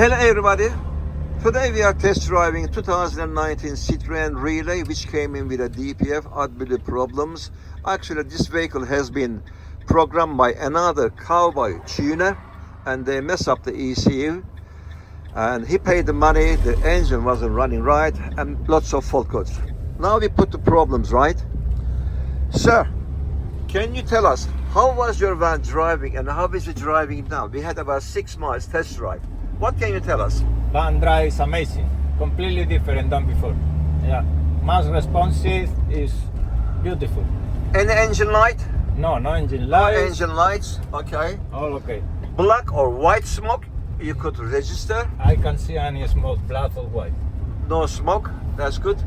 Hello everybody. Today we are test driving 2019 Citroen Relay, which came in with a DPF AdBlue problems. Actually, this vehicle has been programmed by another cowboy tuner, and they mess up the ECU. And he paid the money, the engine wasn't running right, and lots of fault codes. Now we put the problems right. Sir, can you tell us how was your van driving and how is it driving now? We had about 6 miles test drive. What can you tell us? Van drive is amazing, completely different than before. Yeah, much responsive, is beautiful. Any engine light? No engine lights. No engine lights, okay. All okay. Black or white smoke, you could register. I can see any smoke, black or white. No smoke, that's good.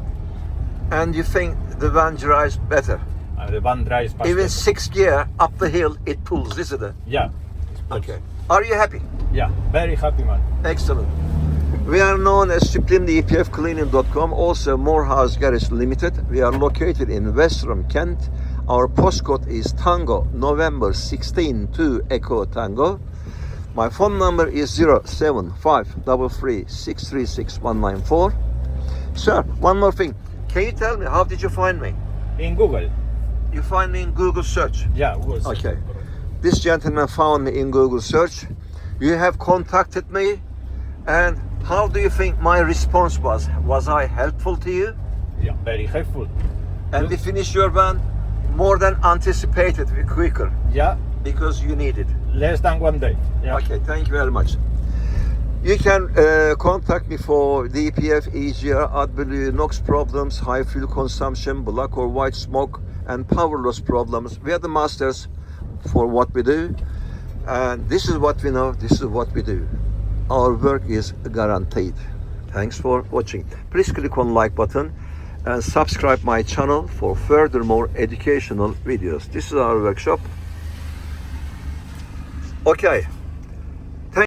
And you think the van drives better? The van drives faster. Even 6th gear up the hill, it pulls, isn't it? Yeah. Okay. Are you happy? Yeah, very happy man. Excellent. We are known as SupremeEPFCleaning.com, also Moorhouse Garage Ltd. We are located in Westerham, Kent. Our postcode is Tango, November 16 to Echo Tango. My phone number is 07533636194. Sir, one more thing. Can you tell me, how did you find me? In Google. You find me in Google search? Yeah, Google. Okay. This gentleman found me in Google search. You have contacted me, and how do you think my response was? Was I helpful to you? Yeah, very helpful. And we finished your van more than anticipated, quicker. Yeah. Because you need it. Less than 1 day. Yeah. Okay, thank you very much. You can contact me for DPF, EGR, AdBlue, NOx problems, high fuel consumption, black or white smoke, and power loss problems. We are the masters for what we do, and this is what we know, this is what we do. Our work is guaranteed. Thanks for watching. Please click on like button and subscribe my channel for further more educational videos. This is our workshop. Okay,